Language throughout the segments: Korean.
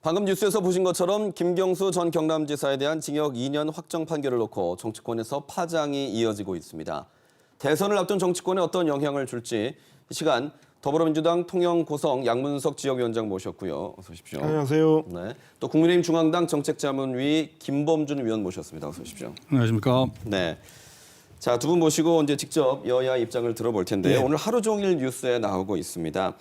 방금 뉴스에서 보신 것처럼 김경수 전 경남지사에 대한 징역 2년 확정 판결을 놓고 정치권에서 파장이 이어지고 있습니다. 대선을 앞둔 정치권에 어떤 영향을 줄지 이 시간 더불어민주당 통영고성 양문석 지역위원장 모셨고요. 어서 오십시오. 안녕하세요. 네, 또 국민의힘 중앙당 정책자문위 김범준 위원 모셨습니다. 어서 오십시오. 안녕하십니까. 네. 자, 두 분 모시고 이제 직접 여야 입장을 들어볼 텐데요. 오늘 하루 종일 뉴스에 나오고 있습니다.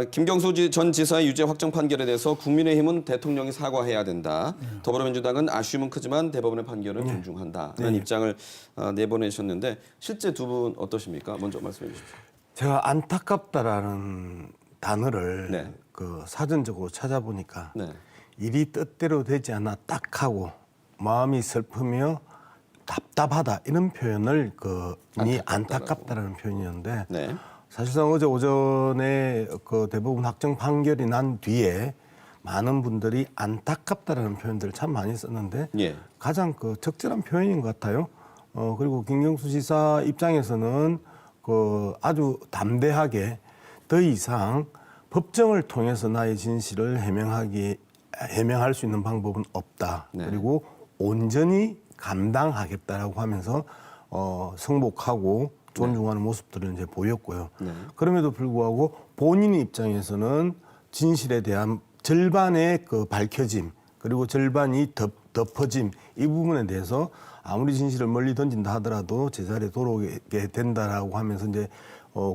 김경수 전 지사의 유죄 확정 판결에 대해서 국민의힘은 대통령이 사과해야 된다. 더불어민주당은 아쉬움은 크지만 대법원의 판결은 존중한다. 이런 입장을 내보내셨는데 실제 두 분 어떠십니까? 먼저 말씀해 주십시오. 제가 안타깝다라는 단어를 네. 사전적으로 찾아보니까 네. 일이 뜻대로 되지 않아 딱하고 마음이 슬프며 답답하다 이런 표현을 안타깝다라는 표현이었는데 네. 사실상 어제 오전에 대법원 확정 판결이 난 뒤에 많은 분들이 안타깝다라는 표현들을 참 많이 썼는데 예. 가장 적절한 표현인 것 같아요. 그리고 김경수 지사 입장에서는 아주 담대하게 더 이상 법정을 통해서 나의 진실을 해명할 수 있는 방법은 없다. 네. 그리고 온전히 감당하겠다라고 하면서 승복하고 존중하는 모습들을 이제 보였고요. 네. 그럼에도 불구하고 본인 입장에서는 진실에 대한 절반의 밝혀짐 그리고 절반이 덮어짐 이 부분에 대해서 아무리 진실을 멀리 던진다 하더라도 제자리에 돌아오게 된다라고 하면서 이제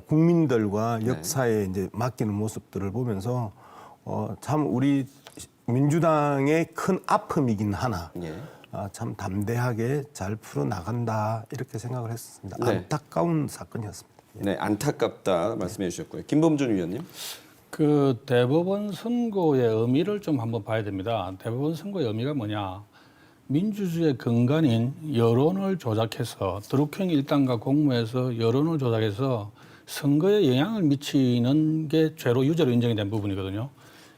국민들과 역사에 이제 맡기는 모습들을 보면서 참 우리 민주당의 큰 아픔이긴 하나 예. 참 담대하게 잘 풀어 나간다 이렇게 생각을 했습니다. 네. 안타까운 사건이었습니다. 네, 안타깝다 말씀해 주셨고요. 김범준 위원님. 대법원 선고의 의미를 좀 한번 봐야 됩니다. 대법원 선고의 의미가 뭐냐? 민주주의의 근간인 여론을 조작해서 드루킹 일당과 공모해서 여론을 조작해서 선거에 영향을 미치는 게 죄로 유죄로 인정이 된 부분이거든요.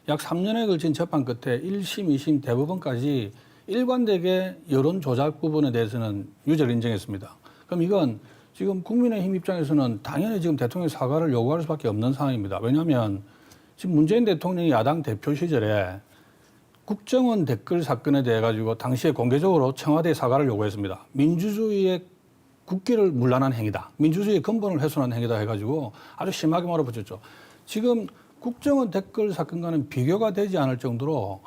약 3년에 걸친 재판 끝에 1심, 2심 대법원까지 일관되게 여론 조작 부분에 대해서는 유죄를 인정했습니다. 그럼 이건 지금 국민의힘 입장에서는 당연히 지금 대통령의 사과를 요구할 수밖에 없는 상황입니다. 왜냐하면 지금 문재인 대통령이 야당 대표 시절에 국정원 댓글 사건에 대해 가지고 당시에 공개적으로 청와대에 사과를 요구했습니다. 민주주의의 국기를 문란한 행위다. 민주주의의 근본을 훼손한 행위다 해가지고 아주 심하게 몰아붙였죠. 지금 국정원 댓글 사건과는 비교가 되지 않을 정도로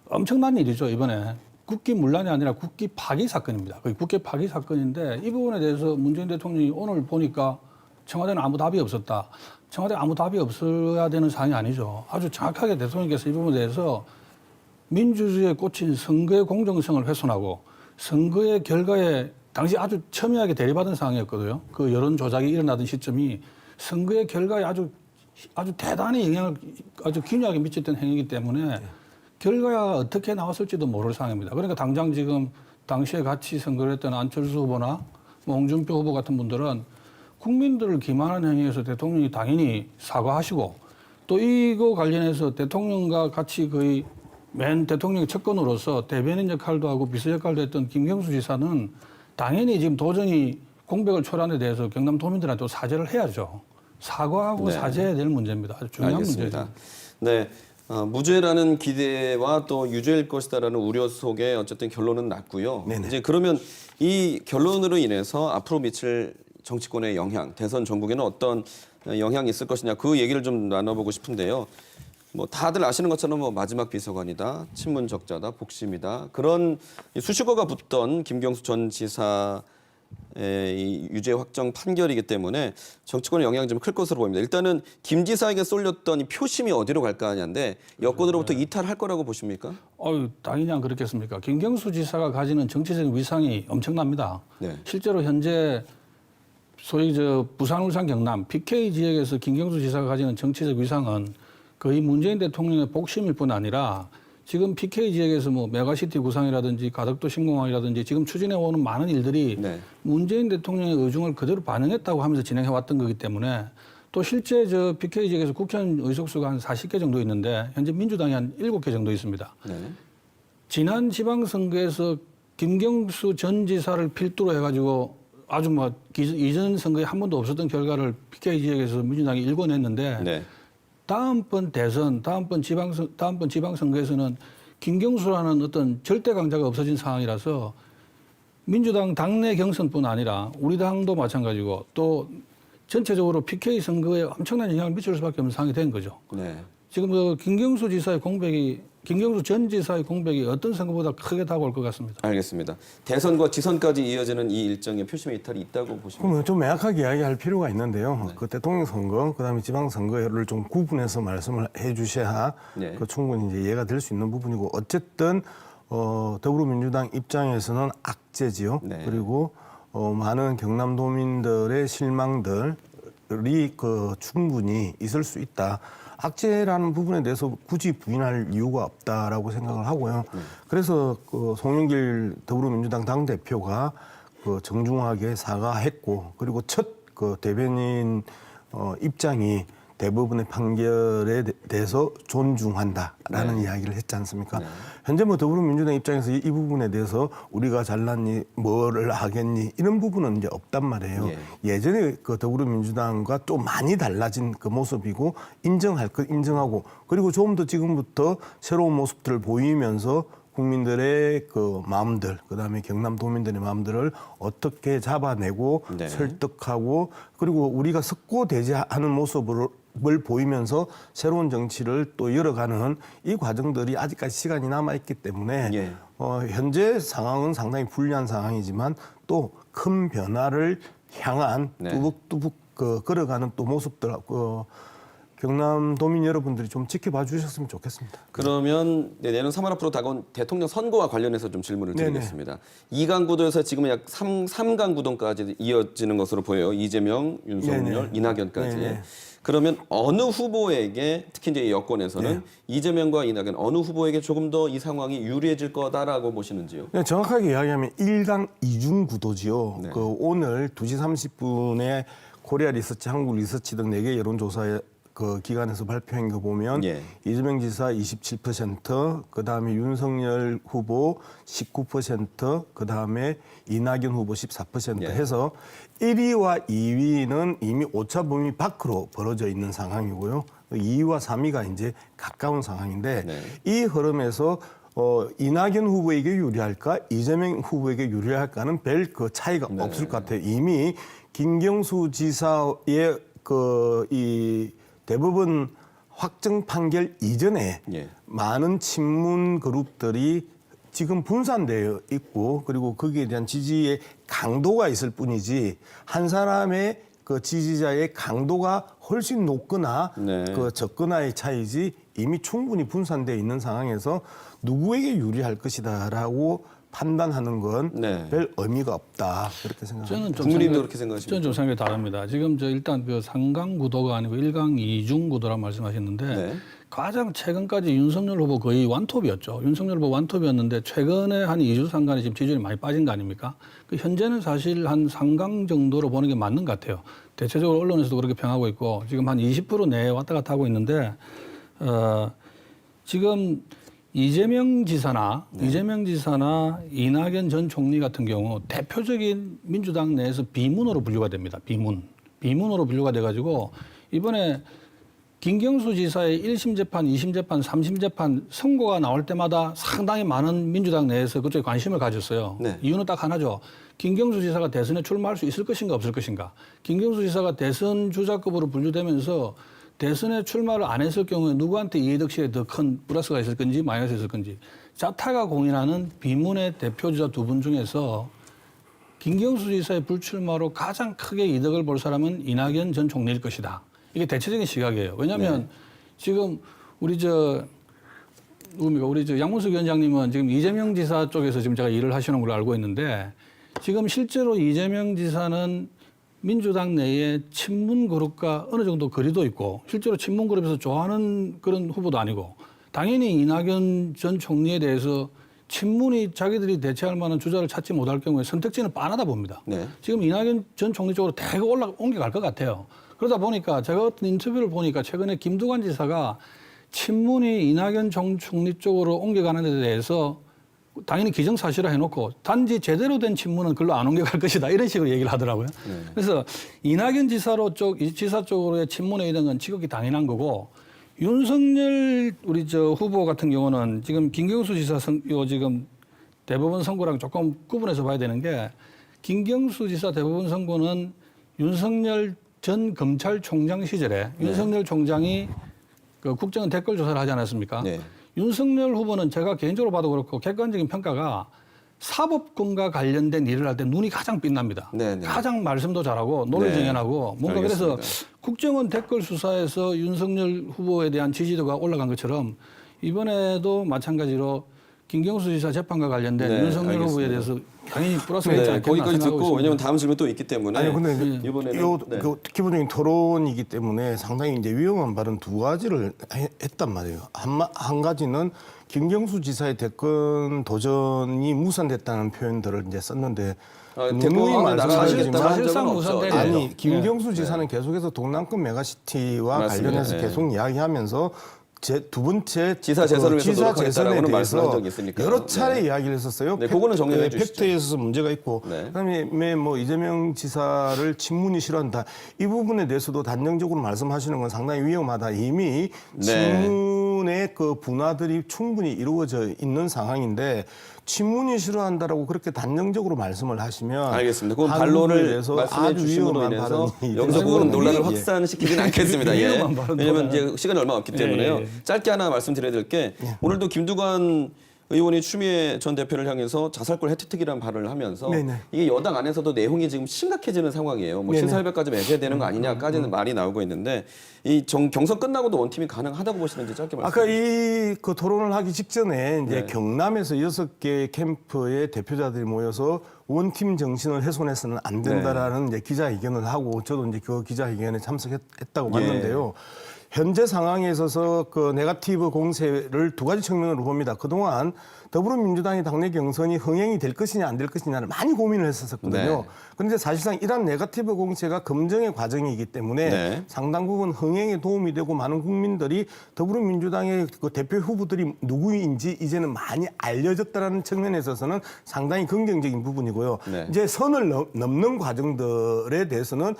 엄청난 일이죠. 이번에 국기 문란이 아니라 국기 파기 사건입니다. 국기 파기 사건인데 이 부분에 대해서 문재인 대통령이 오늘 보니까 청와대는 아무 답이 없었다. 청와대 아무 답이 없어야 되는 상황이 아니죠. 아주 정확하게 대통령께서 이 부분에 대해서 민주주의에 꽂힌 선거의 공정성을 훼손하고 선거의 결과에 당시 아주 첨예하게 대리받은 상황이었거든요. 그 여론 조작이 일어나던 시점이 선거의 결과에 아주 대단히 영향을 아주 기묘하게 미쳤던 행위이기 때문에 결과가 어떻게 나왔을지도 모를 상황입니다. 그러니까 당장 지금 당시에 같이 선거를 했던 안철수 후보나 홍준표 후보 같은 분들은 국민들을 기만하는 행위에서 대통령이 당연히 사과하시고 또 이거 관련해서 대통령과 같이 거의 맨 대통령의 측근으로서 대변인 역할도 하고 비서 역할도 했던 김경수 지사는 당연히 지금 도저히 공백을 초래한 데 대해서 경남 도민들한테 또 사죄를 해야죠. 사과하고 네. 사죄해야 될 문제입니다. 아주 중요한 알겠습니다. 문제죠. 네. 무죄라는 기대와 또 유죄일 것이다라는 우려 속에 어쨌든 결론은 났고요. 네네. 이제 그러면 이 결론으로 인해서 앞으로 미칠 정치권의 영향, 대선 전국에는 어떤 영향이 있을 것이냐 그 얘기를 좀 나눠보고 싶은데요. 뭐 다들 아시는 것처럼 마지막 비서관이다, 친문 적자다, 복심이다 그런 수식어가 붙던 김경수 전 지사의 이 유죄 확정 판결이기 때문에 정치권의 영향이 좀 클 것으로 보입니다. 일단은 김 지사에게 쏠렸던 이 표심이 어디로 갈까 하냐인데 여권으로부터 이탈할 거라고 보십니까? 당연히 안 그렇겠습니까? 김경수 지사가 가지는 정치적인 위상이 엄청납니다. 네. 실제로 현재 소위 부산, 울산, 경남 PK 지역에서 김경수 지사가 가지는 정치적 위상은 거의 문재인 대통령의 복심일 뿐 아니라 지금 PK 지역에서 메가시티 구상이라든지 가덕도 신공항이라든지 지금 추진해 오는 많은 일들이 네. 문재인 대통령의 의중을 그대로 반영했다고 하면서 진행해 왔던 거기 때문에 또 실제 PK 지역에서 국회의원 의석수가 한 40개 정도 있는데 현재 민주당이 한 7개 정도 있습니다. 네. 지난 지방선거에서 김경수 전 지사를 필두로 해가지고 아주 이전 선거에 한 번도 없었던 결과를 PK 지역에서 민주당이 일궈냈는데 네. 다음번 대선, 다음번 지방선거에서는 김경수라는 어떤 절대 강자가 없어진 상황이라서 민주당 당내 경선뿐 아니라 우리 당도 마찬가지고 또 전체적으로 PK 선거에 엄청난 영향을 미칠 수밖에 없는 상황이 된 거죠. 네. 지금 그 김경수 전 지사의 공백이 어떤 선거보다 크게 다가올 것 같습니다. 알겠습니다. 대선과 지선까지 이어지는 이 일정에 표심의 이탈이 있다고 보십니까? 그러면 좀 명확하게 이야기할 필요가 있는데요. 그 대통령 선거, 그다음에 지방 선거를 좀 구분해서 말씀을 해주셔야 네. 그 충분히 이제 이해가 될 수 있는 부분이고 어쨌든 더불어민주당 입장에서는 악재지요. 네. 그리고 많은 경남도민들의 실망들이 그 충분히 있을 수 있다. 악재라는 부분에 대해서 굳이 부인할 이유가 없다라고 생각을 하고요. 그래서 그 송영길 더불어민주당 당대표가 그 정중하게 사과했고 그리고 첫 그 대변인 입장이 대법원의 판결에 대해서 존중한다라는 이야기를 했지 않습니까? 현재 뭐 더불어민주당 입장에서 이 부분에 대해서 우리가 잘났니, 뭐를 하겠니 이런 부분은 이제 없단 말이에요. 예전에 그 더불어민주당과 좀 많이 달라진 그 모습이고 인정할 것 인정하고 그리고 좀 더 지금부터 새로운 모습들을 보이면서 국민들의 그 마음들, 그다음에 경남도민들의 마음들을 어떻게 잡아내고 네. 설득하고 그리고 우리가 석고대죄하는 모습을 보이면서 새로운 정치를 또 열어가는 이 과정들이 아직까지 시간이 남아있기 때문에 예. 현재 상황은 상당히 불리한 상황이지만 또 큰 변화를 향한 네. 뚜벅뚜벅 걸어가는 또 모습들 경남도민 여러분들이 좀 지켜봐 주셨으면 좋겠습니다. 그러면 내년 3월 앞으로 다가온 대통령 선거와 관련해서 좀 질문을 드리겠습니다. 2강 구도에서 지금 약 3강 구도까지 이어지는 것으로 보여요. 이재명, 윤석열, 네네. 이낙연까지. 네네. 그러면 어느 후보에게 특히 이제 여권에서는 이재명과 이낙연 어느 후보에게 조금 더 이 상황이 유리해질 거다라고 보시는지요? 네, 정확하게 이야기하면 1강 2중 구도지요. 네. 그 오늘 2시 30분에 코리아 리서치, 한국 리서치 등 4개 여론조사 그 기관에서 발표한 거 보면 예. 이재명 지사 27%, 그다음에 윤석열 후보 19%, 그다음에 이낙연 후보 14% 예. 해서 1위와 2위는 이미 오차 범위 밖으로 벌어져 있는 상황이고요. 2위와 3위가 이제 가까운 상황인데 네. 이 흐름에서 이낙연 후보에게 유리할까, 이재명 후보에게 유리할까는 별 그 차이가 네. 없을 것 같아요. 이미 김경수 지사의 이 대법원 확정 판결 이전에 예. 많은 친문 그룹들이 지금 분산되어 있고 그리고 거기에 대한 지지의 강도가 있을 뿐이지 한 사람의 그 지지자의 강도가 훨씬 높거나 네. 그 적거나의 차이지 이미 충분히 분산되어 있는 상황에서 누구에게 유리할 것이다라고 판단하는 건 네. 별 의미가 없다 그렇게 생각합니다. 저는 좀 국민님도 생각- 그렇게 생각하십니까? 저는 좀 생각이 다릅니다. 지금 일단 그 3강 구도가 아니고 1강 2중 구도라 말씀하셨는데 네. 가장 최근까지 윤석열 후보 거의 완톱이었죠. 윤석열 후보 완톱이었는데 최근에 한 2주 상간에 지금 지지율이 많이 빠진 거 아닙니까? 그 현재는 사실 한 3강 정도로 보는 게 맞는 것 같아요. 대체적으로 언론에서도 그렇게 평하고 있고 지금 한 20% 내에 왔다 갔다 하고 있는데 지금 이재명 지사나 이낙연 전 총리 같은 경우 대표적인 민주당 내에서 비문으로 분류가 됩니다. 비문으로 분류가 돼가지고 이번에 김경수 지사의 1심 재판, 2심 재판, 3심 재판 선고가 나올 때마다 상당히 많은 민주당 내에서 그쪽에 관심을 가졌어요. 네. 이유는 딱 하나죠. 김경수 지사가 대선에 출마할 수 있을 것인가 없을 것인가. 김경수 지사가 대선 주자급으로 분류되면서 대선에 출마를 안 했을 경우에 누구한테 이해득실에 더 큰 플러스가 있을 건지 마이너스가 있을 건지 자타가 공인하는 비문의 대표주자 두 분 중에서 김경수 지사의 불출마로 가장 크게 이득을 볼 사람은 이낙연 전 총리일 것이다. 이게 대체적인 시각이에요. 왜냐하면 지금 우리 양문석 위원장님은 지금 이재명 지사 쪽에서 지금 제가 일을 하시는 걸로 알고 있는데 지금 실제로 이재명 지사는 민주당 내에 친문 그룹과 어느 정도 거리도 있고 실제로 친문 그룹에서 좋아하는 그런 후보도 아니고 당연히 이낙연 전 총리에 대해서 친문이 자기들이 대체할 만한 주자를 찾지 못할 경우에 선택지는 빤하다 봅니다. 네. 지금 이낙연 전 총리 쪽으로 대거 옮겨갈 것 같아요. 그러다 보니까 제가 어떤 인터뷰를 보니까 최근에 김두관 지사가 친문이 이낙연 전 총리 쪽으로 옮겨가는 데 대해서 당연히 기정사실화 해놓고 단지 제대로 된 친문은 글로 안 옮겨갈 것이다 이런 식으로 얘기를 하더라고요. 그래서 이낙연 지사 쪽으로의 친문에 있는 건 지극히 당연한 거고 윤석열 우리 저 후보 같은 경우는 지금 김경수 지사 지금 대법원 선고랑 조금 구분해서 봐야 되는 게 김경수 지사 대법원 선고는 윤석열 전 검찰총장 시절에 윤석열 총장이 그 국정원 댓글 조사를 하지 않았습니까? 네. 윤석열 후보는 제가 개인적으로 봐도 그렇고 객관적인 평가가 사법권과 관련된 일을 할 때 눈이 가장 빛납니다. 네네. 가장 말씀도 잘하고 논리정연하고 뭔가 알겠습니다. 그래서 국정원 댓글 수사에서 윤석열 후보에 대한 지지도가 올라간 것처럼 이번에도 마찬가지로 김경수 지사 재판과 관련된 네, 윤석열 알겠습니다. 후보에 대해서 당연히 플러스가 있지 네, 않겠나 거기까지 생각하고 듣고 있습니다. 왜냐면 다음 질문 또 있기 때문에 아니 근데 이번에는 요 네. 그 기본적인 토론이기 때문에 상당히 이제 위험한 발언 두 가지를 했단 말이에요. 한 가지는 김경수 지사의 대권 도전이 무산됐다는 표현들을 이제 썼는데 대법원에 나가겠다고 한 사실상 적은 없죠. 무산돼요. 아니 네. 김경수 지사는 계속해서 동남권 메가시티와 맞습니다. 관련해서 네. 계속 이야기하면서 두 번째 지사 재선을 위해서 지사 재선에 노력하겠다라고는 말씀한 대해서 적이 있으니까요. 여러 차례 네. 이야기를 했었어요. 네, 그거는 정리해 주시죠. 팩트에 있어서 문제가 있고 네. 그다음에 뭐 이재명 지사를 친문이 싫어한다. 이 부분에 대해서도 단정적으로 말씀하시는 건 상당히 위험하다. 이미 네. 친문의 그 분화들이 충분히 이루어져 있는 상황인데 친문이 싫어한다라고 그렇게 단정적으로 말씀을 하시면 알겠습니다. 그건 한국에 반론을 대해서 말씀해 아주 주심으로 위험한 인해서 발언이 여기서 그거는 되는 논란을 거예요. 확산시키지는 않겠습니다. 예. 위험한 발언 왜냐하면 이제 시간이 얼마 없기 때문에요. 예. 짧게 하나 말씀드려야 될 게 오늘도 김두관 의원이 추미애 전 대표를 향해서 자살골 혜택이라는 발언을 하면서 네네. 이게 여당 안에서도 내용이 지금 심각해지는 상황이에요. 뭐 네네. 신사협약까지 맺어야 되는 거 아니냐까지는 말이 나오고 있는데 이 경선 끝나고도 원팀이 가능하다고 보시는지 짧게 말씀해 아까 주시죠. 이 그 토론을 하기 직전에 이제 네. 경남에서 6개 캠프의 대표자들이 모여서 원팀 정신을 훼손해서는 안 된다라는 이제 기자회견을 하고 저도 이제 그 기자회견에 참석했다고 예. 봤는데요. 현재 상황에 있어서 그 네거티브 공세를 두 가지 측면으로 봅니다. 그동안 더불어민주당의 당내 경선이 흥행이 될 것이냐 안 될 것이냐를 많이 고민을 했었거든요. 네. 그런데 사실상 이러한 네거티브 공세가 검증의 과정이기 때문에 네. 상당 부분 흥행에 도움이 되고 많은 국민들이 더불어민주당의 그 대표 후보들이 누구인지 이제는 많이 알려졌다는 측면에 있어서는 상당히 긍정적인 부분이고요. 네. 이제 선을 넘는 과정들에 대해서는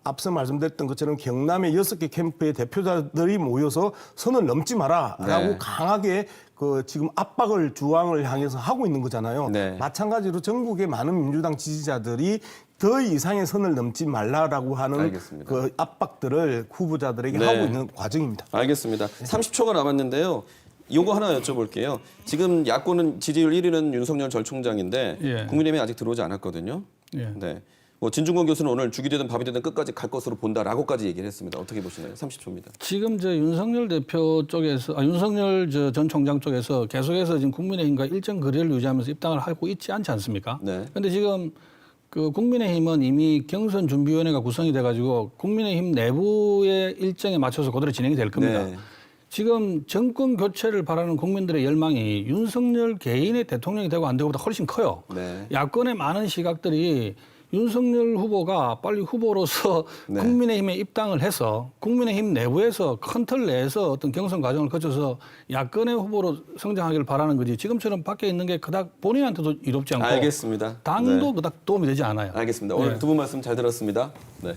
앞서 말씀드렸던 것처럼 경남의 6개 캠프의 대표자들이 모여서 선을 넘지 마라라고 네. 강하게 그 지금 압박을 주왕을 향해서 하고 있는 거잖아요. 네. 마찬가지로 전국의 많은 민주당 지지자들이 더 이상의 선을 넘지 말라라고 하는 알겠습니다. 그 압박들을 후보자들에게 네. 하고 있는 과정입니다. 알겠습니다. 30초가 남았는데요. 요거 하나 여쭤볼게요. 지금 야권은 지지율 1위는 윤석열 전 총장인데 예. 국민의힘이 아직 들어오지 않았거든요. 예. 네. 뭐 진중권 교수는 오늘 죽이 되든 밥이 되든 끝까지 갈 것으로 본다라고까지 얘기를 했습니다. 어떻게 보시나요? 30초입니다. 지금 저 윤석열 대표 쪽에서 윤석열 전 총장 쪽에서 계속해서 지금 국민의힘과 일정 거리를 유지하면서 입당을 하고 있지 않지 않습니까? 네. 그런데 지금 그 국민의힘은 이미 경선 준비위원회가 구성이 돼가지고 국민의힘 내부의 일정에 맞춰서 그대로 진행이 될 겁니다. 네. 지금 정권 교체를 바라는 국민들의 열망이 윤석열 개인의 대통령이 되고 안 되고보다 훨씬 커요. 네. 야권의 많은 시각들이 윤석열 후보가 빨리 후보로서 네. 국민의힘에 입당을 해서 국민의힘 내부에서 큰 틀 내에서 어떤 경선 과정을 거쳐서 야권의 후보로 성장하기를 바라는 거지 지금처럼 밖에 있는 게 그닥 본인한테도 이롭지 않고 알겠습니다. 당도 네. 그닥 도움이 되지 않아요. 알겠습니다. 오늘 네. 두 분 말씀 잘 들었습니다. 네.